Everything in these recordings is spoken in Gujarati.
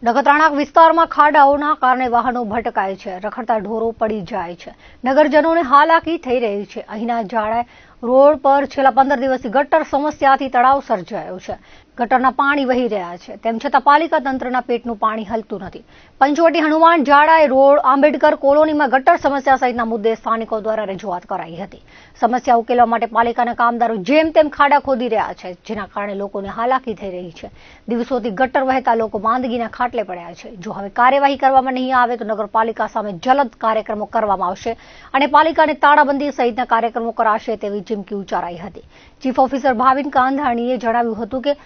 નખત્રાણા વિસ્તારમાં ખાડાઓના કારણે વાહનો ભટકાય છે, રખડતા ઢોરો પડી જાય છે, નગરજનોને હાલાકી થઈ રહી છે। અહીંના જાડા રોડ પર છેલ્લા 15 દિવસથી ગટર સમસ્યાથી તળાવ સર્જાયો છે। ગટરના પાણી વહી રહ્યા છે, તેમ છતાં પાલિકા તંત્રના પેટનું પાણી હલતું નથી। પંચવટી હનુમાન જાડાઈ રોડ આંબેડકર કોલોનીમાં ગટર સમસ્યા સહિતના મુદ્દે સ્થાનિકો દ્વારા રજૂઆત કરાઈ હતી। સમસ્યા ઉકેલવા માટે પાલિકાના કામદારો જેમ તેમ ખાડા ખોદી રહ્યા છે, જેના કારણે લોકોને હાલાકી થઈ રહી છે। દિવસોથી ગટર વહેતા લોકો માંદગીના ખાટલે પડ્યા છે। જો હવે કાર્યવાહી કરવામાં નહીં આવે તો નગરપાલિકા સામે જલદ કાર્યક્રમો કરવામાં આવશે અને પાલિકાને તાળાબંધી સહિતના કાર્યક્રમો કરાશે તેવી ચીમકી ઉચ્ચારાઈ હતી। ચીફ ઓફિસર ભાવિન કાંધાણીએ જણાવ્યું હતું કે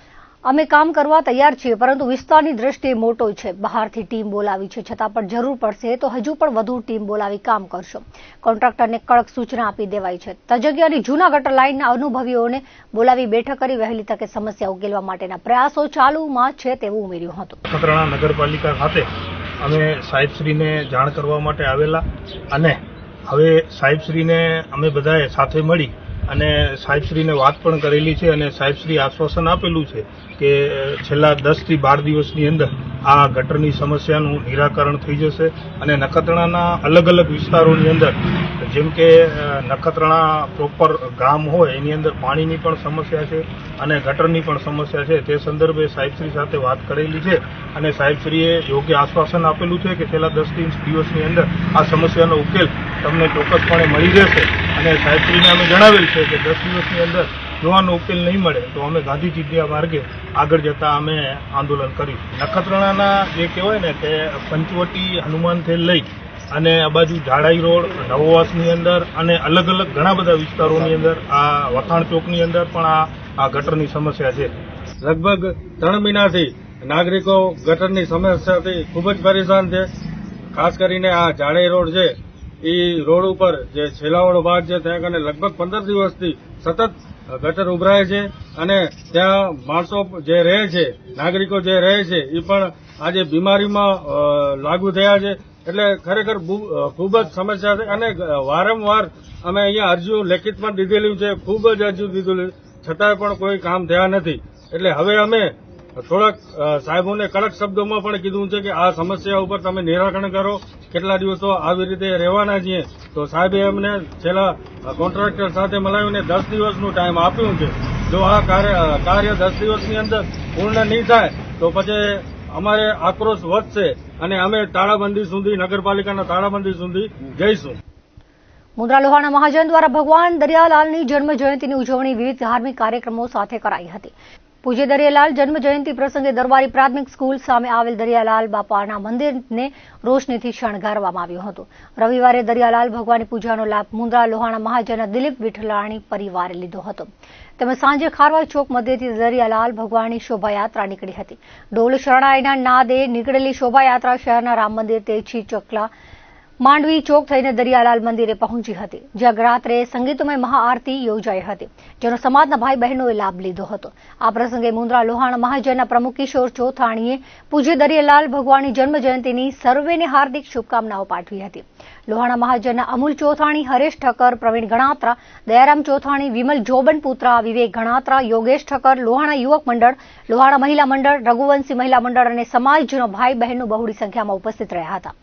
અમે કામ કરવા તૈયાર છીએ, પરંતુ વિસ્તારની દ્રષ્ટિએ મોટો છે, બહારથી ટીમ બોલાવી છે, છતાં પણ જરૂર પડશે તો હજુ પણ વધુ ટીમ બોલાવી કામ કરશો। કોન્ટ્રાક્ટરને કડક સૂચના આપી દેવાઈ છે। તજજ્ઞ જૂના ગટર લાઇનના અનુભવીઓને બોલાવી બેઠક કરી વહેલી તકે સમસ્યા ઉકેલવા માટેના પ્રયાસો ચાલુમાં છે તેવું ઉમેર્યું હતું। નખત્રાણા નગરપાલિકા ખાતે અમે સાહેબશ્રીને જાણ કરવા માટે આવેલા અને હવે સાહેબશ્રીને અમે બધાએ સાથે મળી અને સાહેબશ્રીને વાત પણ કરેલી છે અને સાહેબશ્રી આશ્વાસન આપેલું છે કે છેલ્લા 10 થી 12 દિવસની અંદર આ ગટરની સમસ્યાનું નિરાકરણ થઈ જશે અને નખત્રાણાના અલગ અલગ વિસ્તારોની અંદર જેમ કે નખત્રાણા પ્રોપર ગામ હોય એની અંદર પાણીની પણ સમસ્યા છે અને ગટરની પણ સમસ્યા છે। તે સંદર્ભે સાહેબશ્રી સાથે વાત કરેલી છે અને સાહેબશ્રીએ યોગ્ય આશ્વાસન આપેલું છે કે છેલ્લા 10 દિવસની અંદર આ સમસ્યાનો ઉકેલ તમને ચોક્કસપણે મળી જશે અને સાહેબશ્રીને અમે જણાવેલ છે કે 10 દિવસની અંદર જો આનો ઉકેલ નહીં મળે તો અમે ગાંધી ચીડિયા માર્ગે આગળ જતા અમે આંદોલન કરીશું। નખત્રાણાના જે કહેવાય ને કે પંચવટી હનુમાનથી લઈ અને આ બાજુ જાડાઈ રોડ નવવાસની અંદર અને અલગ અલગ ઘણા બધા વિસ્તારોની અંદર આ વખાણ ચોકની અંદર પણ આ ગટરની સમસ્યા છે। લગભગ 3 મહિનાથી નાગરિકો ગટરની સમસ્યાથી ખૂબ જ પરેશાન છે। ખાસ કરીને આ જાડાઈ રોડ છે એ રોડ ઉપર જે છેલ્લાવાળો ભાગ છે ત્યાં કને લગભગ 15 દિવસથી સતત ગટર ઉભરાય છે અને ત્યાં માણસો જે રહે છે, નાગરિકો જે રહે છે એ પણ આજે બીમારીમાં લાગુ થયા છે। એટલે ખરેખર ખૂબ જ સમસ્યા છે અને વારંવાર અમે અહીંયા અરજીઓ લેખિત પણ દીધેલી છે, ખૂબ જ અરજીઓ દીધેલી, છતાંય પણ કોઈ કામ થયા નથી। એટલે હવે અમે થોડાક સાહેબોને કડક શબ્દોમાં પણ કીધું છે કે આ સમસ્યા ઉપર તમે નિરાકરણ કરો, કેટલા દિવસો આવી રીતે રહેવાના છીએ। તો સાહેબે અમને છેલ્લા કોન્ટ્રાક્ટર સાથે મળાવીને 10 દિવસનું ટાઈમ આપ્યું છે। જો આ કાર્ય 10 દિવસની અંદર પૂર્ણ નહીં થાય તો પછી અમારે આક્રોશ વધશે અને અમે તાળાબંધી સુધી, નગરપાલિકાના તાળાબંધી સુધી જઈશું। મુન્દ્રા લોહાણા મહાજન દ્વારા ભગવાન દરિયાલાલની જન્મ જયંતિની ઉજવણી વિવિધ ધાર્મિક કાર્યક્રમો સાથે કરાઈ હતી। પૂજ્ય દરિયાલાલ જન્મ જયંતિ પ્રસંગે દરબારી પ્રાથમિક સ્કૂલ સામે આવેલ દરિયાલાલ બાપાના મંદિરને રોશનીથી શણગારવામાં આવ્યું હતું। રવિવારે દરિયાલાલ ભગવાનની પૂજાનો લાભ મુન્દ્રા લોહાણા મહાજનના દિલીપ વિઠલાણી પરિવારે લીધો હતો। તેમજ સાંજે ખારવા ચોક મધ્યથી દરિયાલાલ ભગવાનની શોભાયાત્રા નીકળી હતી। ઢોલ શરણાઈના નાદે નીકળેલી શોભાયાત્રા શહેરના રામ મંદિર તેછી ચકલા માંડવી ચોક થઈને દરિયાલાલ મંદિરે પહોંચી હતી, જ્યાં રાત્રે સંગીતમય મહાઆરતી યોજાઈ હતી, જેનો સમાજના ભાઈ બહેનોએ લાભ લીધો હતો। આ પ્રસંગે મુન્દ્રા લોહાણા મહાજનના પ્રમુખ કિશોર ચોથાણીએ પૂજ્ય દરિયાલાલ ભગવાનની જન્મ જયંતિની સર્વેને હાર્દિક શુભકામનાઓ પાઠવી હતી। લોહાણા મહાજનના અમૂલ ચોથાણી, હરેશ ઠક્કર, પ્રવીણ ગણાત્રા, દયારામ ચોથાણી, વિમલ જોબન પુત્રા, વિવેક ગણાત્રા, યોગેશ ઠક્કર, લોહાણા યુવક મંડળ, લોહાણા મહિલા મંડળ, રઘુવંશી મહિલા મંડળ અને સમાજના ભાઈ બહેનો બહોળી સંખ્યામાં ઉપસ્થિત રહ્યા હતા।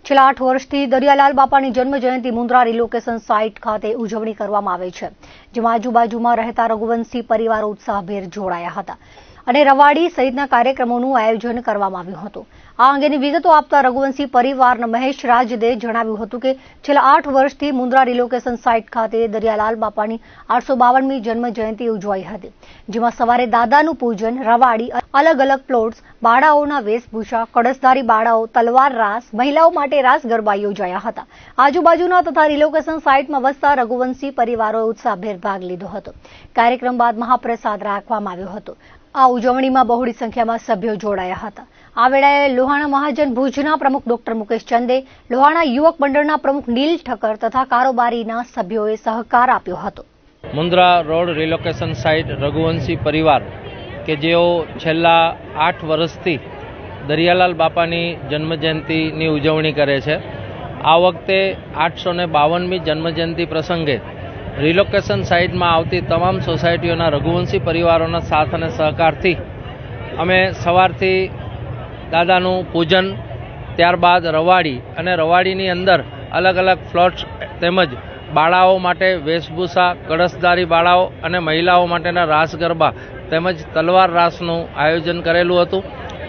છેલ્લા 8 વર્ષથી દરિયાલાલ બાપાની જન્મ જયંતિ મુન્દ્રા રિલોકેશન સાઇટ ખાતે ઉજવણી કરવામાં આવે છે, જેમાં આજુબાજુમાં રહેતા રઘુવંશી પરિવારો ઉત્સાહભેર જોડાયા હતા અને રવાડી સહિતના કાર્યક્રમોનું આયોજન કરવામાં આવ્યું હતું। આ અંગેની વિગતો આપતા રઘુવંશી પરિવારના મહેશ રાજદે જણાવ્યું હતું કે છેલ્લા 8 વર્ષથી મુન્દ્રા રિલોકેશન સાઇટ ખાતે દરિયાલાલ બાપાની 852મી જન્મ જયંતિ ઉજવાઈ હતી, જેમાં સવારે દાદાનું પૂજન, રવાડી, અલગ અલગ પ્લોટ્સ, બાળાઓના વેશભૂષા, કળશધારી બાળાઓ, તલવાર રાસ, મહિલાઓ માટે રાસ ગરબા યોજાયા હતા। આજુબાજુના તથા રિલોકેશન સાઇટમાં વસતા રઘુવંશી પરિવારોએ ઉત્સાહભેર ભાગ લીધો હતો। કાર્યક્રમ બાદ મહાપ્રસાદ રાખવામાં આવ્યો હતો। આ ઉજવણીમાં બહોળી સંખ્યામાં સભ્યો જોડાયા હતા। આ વેળાએ લોહાણા મહાજન ભુજના પ્રમુખ ડોક્ટર મુકેશ ચંદે, લોહાણા યુવક મંડળના પ્રમુખ નીલ ઠક્કર તથા કારોબારીના સભ્યોએ સહકાર આપ્યો હતો। Mundra road relocation site Raghuvanshi પરિવાર કે જેઓ છેલ્લા 8 વર્ષથી દરિયાલાલ બાપાની જન્મજયંતિની ઉજવણી કરે છે, આ વખતે 852મી જન્મજયંતિ પ્રસંગે રિલોકેશન સાઇટમાં આવતી તમામ સોસાયટીઓના રઘુવંશી પરિવારોના સાથ અને સહકારથી અમે સવારથી દાદાનું પૂજન, ત્યારબાદ રવાડી અને રવાડીની અંદર અલગ અલગ ફ્લોટ્સ તેમજ બાળાઓ માટે વેશભૂષા, કળશધારી બાળાઓ અને મહિલાઓ માટેના રાસ ગરબા તેમજ તલવાર રાસનું આયોજન કરેલું હતું.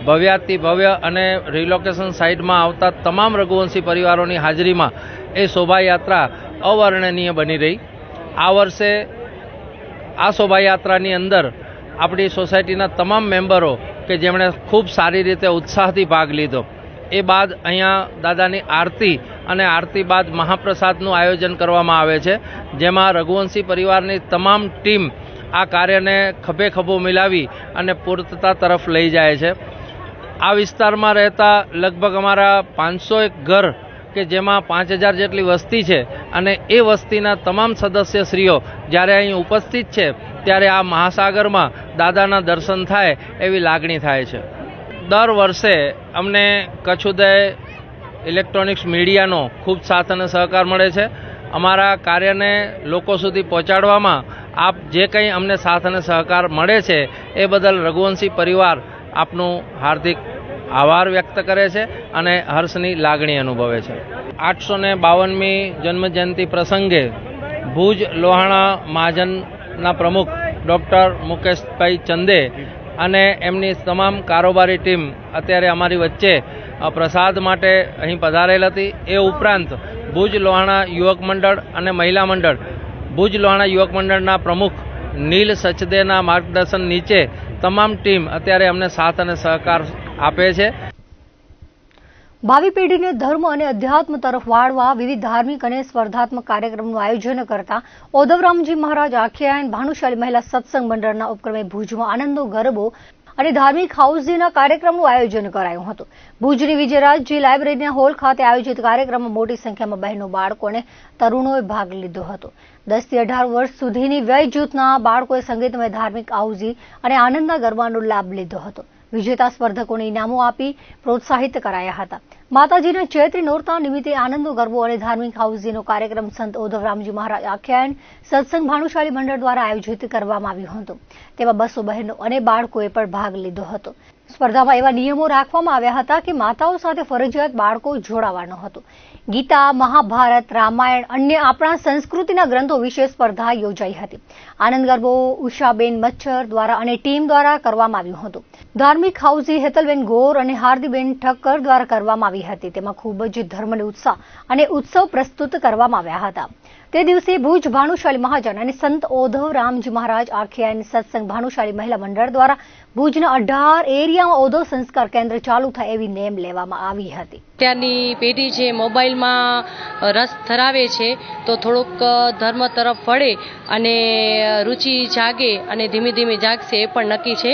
ભવ્યાતિ ભવ્ય અને રિલોકેશન સાઇટમાં આવતા તમામ રઘુવંશી પરિવારોની હાજરીમાં એ શોભાયાત્રા અવર્ણનીય બની રહી. આ વર્ષે આ શોભાયાત્રાની અંદર આપણી સોસાયટીના તમામ મેમ્બરો કે જેમણે ખૂબ સારી રીતે ઉત્સાહથી ભાગ લીધો. એ બાદ અહીંયા દાદાની આરતી અને આરતી બાદ મહાપ્રસાદનું આયોજન કરવામાં આવે છે, જેમાં રઘુવંશી પરિવારની તમામ ટીમ આ કાર્યને ખભે ખભો મિલાવી અને પૂર્તતા તરફ લઈ જાય છે. આ વિસ્તારમાં રહેતા લગભગ અમારા 501 ઘર કે જેમાં 5000 જેટલી વસ્તી છે અને એ વસ્તીના તમામ સદસ્યશ્રીઓ જ્યારે અહીં ઉપસ્થિત છે ત્યારે આ મહાસાગરમાં દાદાના દર્શન થાય એવી લાગણી થાય છે. દર વર્ષે અમને કચ્છ ઉદય ઇલેક્ટ્રોનિક્સ મીડિયાનો ખૂબ સાથ અને સહકાર મળે છે. અમારા કાર્યને લોકો સુધી પહોંચાડવામાં આપ જે કંઈ અમને સાથ અને સહકાર મળે છે એ બદલ રઘુવંશી પરિવાર આપનું હાર્દિક આભાર વ્યક્ત કરે છે અને હર્ષની લાગણી અનુભવે છે. 852મી જન્મજયંતિ પ્રસંગે ભુજ લોહાણા મહાજનના પ્રમુખ ડૉક્ટર મુકેશભાઈ ચંદે અને એમની તમામ કારોબારી ટીમ અત્યારે અમારી વચ્ચે પ્રસાદ માટે અહીં પધારેલ હતી. એ ઉપરાંત ભુજ લોહાણા યુવક મંડળ અને મહિલા મંડળ, ભુજ લોહાણા યુવક મંડળના પ્રમુખ નીલ સચદેના માર્ગદર્શન નીચે તમામ ટીમ અત્યારે અમને સાથ અને સહકાર આપે છે. ભાવિ પેઢીને ધર્મ અને અધ્યાત્મ તરફ વાળવા વિવિધ ધાર્મિક અને સ્પર્ધાત્મક કાર્યક્રમનું આયોજન કરતા ઓધવરામજી મહારાજ આખ્યાન ભાનુશાલી મહિલા સત્સંગ મંડળના ઉપક્રમે ભુજમાં આનંદનો ગરબો અને ધાર્મિક હાઉસીના કાર્યક્રમનું આયોજન કરાયું હતું. ભુજની વિજયરાજજી લાઇબ્રેરીના હોલ ખાતે આયોજિત કાર્યક્રમમાં મોટી સંખ્યામાં બહેનો, બાળકો અને તરુણોએ ભાગ લીધો હતો. 10 થી 18 વર્ષ સુધીની વય જૂથના બાળકોએ સંગીતમય ધાર્મિક હાઉસી અને આનંદના ગરબાનો લાભ લીધો હતો. વિજેતા સ્પર્ધકોને ઇનામો આપી પ્રોત્સાહિત કરાયા હતા. માતાજીના ચૈત્રી નોરતા નિમિત્તે આનંદનો ગરબો અને ધાર્મિક હાઉસીનો કાર્યક્રમ સંત ઓધવરામજી મહારાજ આખ્યાન સત્સંગ ભાનુશાલી મંડળ દ્વારા આયોજિત કરવામાં આવ્યો હતો. તેમાં 200 બહેનો અને બાળકોએ પણ ભાગ લીધો હતો. સ્પર્ધામાં એવા નિયમો રાખવામાં આવ્યા હતા કે માતાઓ સાથે ફરજિયાત બાળકો જોડાવાનો હતો. ગીતા, મહાભારત, રામાયણ, અન્ય આપણા સંસ્કૃતિના ગ્રંથો વિશે સ્પર્ધા યોજાઈ હતી. આનંદ ગરબો ઉષાબેન મચ્છર દ્વારા અને ટીમ દ્વારા કરવામાં આવ્યું હતું. ધાર્મિક હાઉસી હેતલબેન ગોર અને હાર્દીબેન ઠક્કર દ્વારા કરવામાં આવી હતી. તેમાં ખૂબ જ ધર્મને ઉત્સાહ અને ઉત્સવ પ્રસ્તુત કરવામાં આવ્યા હતા. તે દિવસે ભુજ ભાનુશાલી મહાજન અને સંત ઓધવરામજી મહારાજ આખ્યાન સત્સંગ ભાનુશાલી મહિલા મંડળ દ્વારા ભુજના 18 એરિયામાં ઓધવ સંસ્કાર કેન્દ્ર ચાલુ થાય એવી નેમ લેવામાં આવી હતી. અત્યારની પેઢી જે મોબાઈલમાં રસ ધરાવે છે તો થોડુંક ધર્મ તરફ વળે અને રુચિ જાગે અને ધીમે ધીમે જાગશે એ પણ નક્કી છે.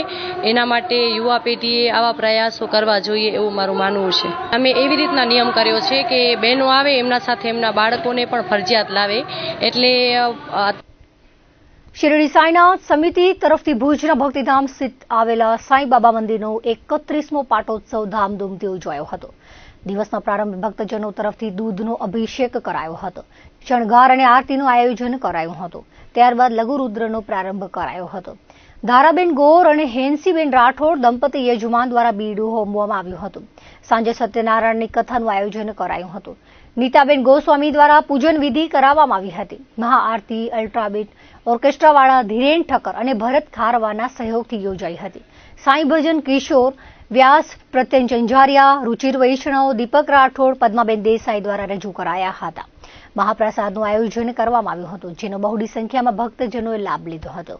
એના માટે યુવા પેઢીએ આવા પ્રયાસો કરવા જોઈએ એવું મારું માનવું છે. અમે એવી રીતના નિયમ કર્યો છે કે બહેનો આવે એમના સાથે એમના બાળકોને પણ ફરજિયાત લાવે. એટલે શિરડી સાંઈનાથ સમિતિ તરફથી ભુજના ભક્તિધામ સ્થિત આવેલા સાંઈબાબા મંદિરનો 31મો પાટોત્સવ ધામધૂમથી ઉજવાયો હતો. દિવસના પ્રારંભે ભક્તજનો તરફથી દૂધનો અભિષેક કરાયો હતો. શણગાર અને આરતીનું આયોજન કરાયું હતું. ત્યારબાદ લઘુરુદ્રનો પ્રારંભ કરાયો હતો. ધારાબેન ગોર અને હેન્સીબેન રાઠોડ દંપતી યજમાન દ્વારા બીડું હોમવામાં આવ્યું હતું. સાંજે સત્યનારાયણની કથાનું આયોજન કરાયું હતું. નીતાબેન ગોસ્વામી દ્વારા પૂજન વિધિ કરાવવામાં આવી હતી. મહાઆરતી અલ્ટ્રાબીટ ઓર્કેસ્ટ્રાવાળા ધીરેન ઠક્કર અને ભરત ખારવાના સહયોગથી યોજાઈ હતી. સાંઈ ભજન કિશોર વ્યાસ, પ્રત્યન ચંજારિયા, રુચિર વૈષ્ણવ, દીપક રાઠોડ, પદ્માબેન દેસાઈ દ્વારા રજૂ કરાયા હતા. મહાપ્રસાદનું આયોજન કરવામાં આવ્યું હતું, જેનો બહોળી સંખ્યામાં ભક્તજનોએ લાભ લીધો હતો.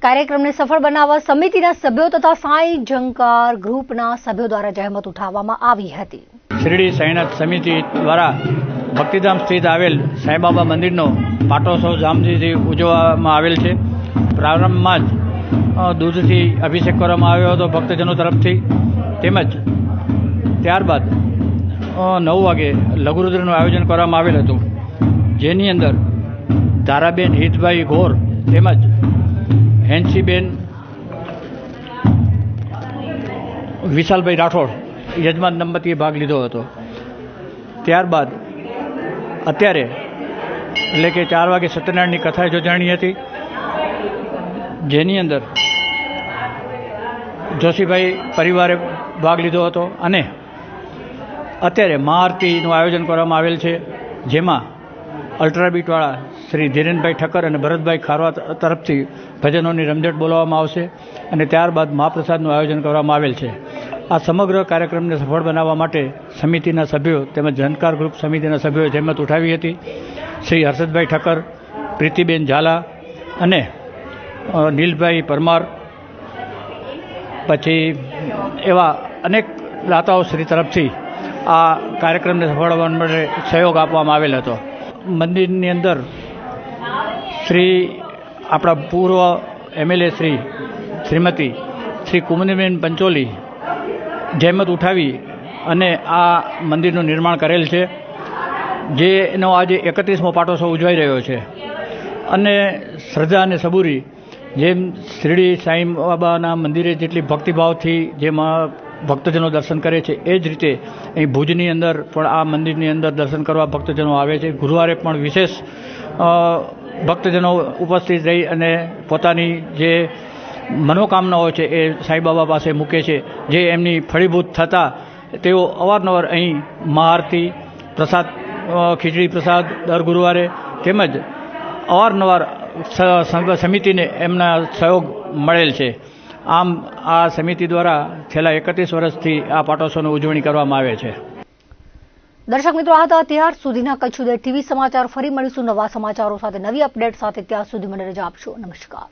કાર્યક્રમને સફળ બનાવવા સમિતિના સભ્યો તથા સાંઈ ઝંકાર ગ્રુપના સભ્યો દ્વારા જહેમત ઉઠાવવામાં આવી હતી. શિરડી સાંઈનાથ સમિતિ દ્વારા ભક્તિધામ સ્થિત આવેલ સાંઈબાબા મંદિરનો પાટોત્સવ ધામધૂમથી ઉજવવામાં આવેલ છે. પ્રારંભમાં જ દૂધથી અભિષેક કરવામાં આવ્યો હતો ભક્તજનો તરફથી. તેમજ ત્યારબાદ 9 વાગે લઘુરુદ્રનું આયોજન કરવામાં આવેલ હતું, જેની અંદર ધારાબેન હિતભાઈ ગોર તેમજ હેન્સીબેન વિશાલભાઈ રાઠોડ યજમાન દંપતીએ ભાગ લીધો હતો. ત્યારબાદ અત્યારે એટલે કે 4 વાગે સત્યનારાયણની કથા યોજાણી હતી, જેની અંદર જોશીભાઈ પરિવારે ભાગ લીધો હતો અને અત્યારે મહાઆરતીનું આયોજન કરવામાં આવેલ છે, જેમાં અલ્ટ્રાબીટવાળા શ્રી ધીરેનભાઈ ઠક્કર અને ભરતભાઈ ખારવા તરફથી ભજનોની રમઝટ બોલાવવામાં આવશે અને ત્યારબાદ મહાપ્રસાદનું આયોજન કરવામાં આવેલ છે. આ સમગ્ર કાર્યક્રમને સફળ બનાવવા માટે સમિતિના સભ્યો તેમજ ઝંકાર ગ્રુપ સમિતિના સભ્યોએ જહેમત ઉઠાવી હતી. શ્રી હર્ષદભાઈ ઠક્કર, પ્રીતિબેન ઝાલા અને નીલભાઈ પરમાર, પછી એવા અનેક દાતાઓ શ્રી તરફથી આ કાર્યક્રમને સફળ બનાવવા માટે સહયોગ આપવામાં આવેલ હતો. મંદિરની અંદર શ્રી આપણા પૂર્વ MLA શ્રીમતી શ્રી કુમનીબેન પંચોલી જહેમત ઉઠાવી અને આ મંદિરનું નિર્માણ કરેલ છે, જેનો આજે 31મો પાટોત્સવ ઉજવાઈ રહ્યો છે. અને શ્રદ્ધા અને સબૂરી જેમ શિરડી સાંઈ બાબાના મંદિરે જેટલી ભક્તિભાવથી જેમાં ભક્તજનો દર્શન કરે છે, એ જ રીતે અહીં ભુજની અંદર પણ આ મંદિરની અંદર દર્શન કરવા ભક્તજનો આવે છે. ગુરુવારે પણ વિશેષ ભક્તજનો ઉપસ્થિત રહી અને પોતાની જે મનોકામનાઓ છે એ સાંઈબાબા પાસે મૂકે છે, જે એમની ફળીભૂત થતાં તેઓ અવારનવાર અહીં મહાઆરતી, પ્રસાદ, ખીચડી પ્રસાદ દર ગુરુવારે તેમજ અવારનવાર સમિતિને એમના સહયોગ મળેલ છે. આમ આ સમિતિ દ્વારા છેલ્લા 31 વર્ષથી આ પાટોત્સવની ઉજવણી કરવામાં આવે છે. દર્શક મિત્રો, આ હતા અત્યાર સુધીના કચ્છ ઉદય TV સમાચાર. ફરી મળીશું નવા સમાચારો સાથે, નવી અપડેટ સાથે. ત્યાં સુધી મને રજા આપશો. નમસ્કાર.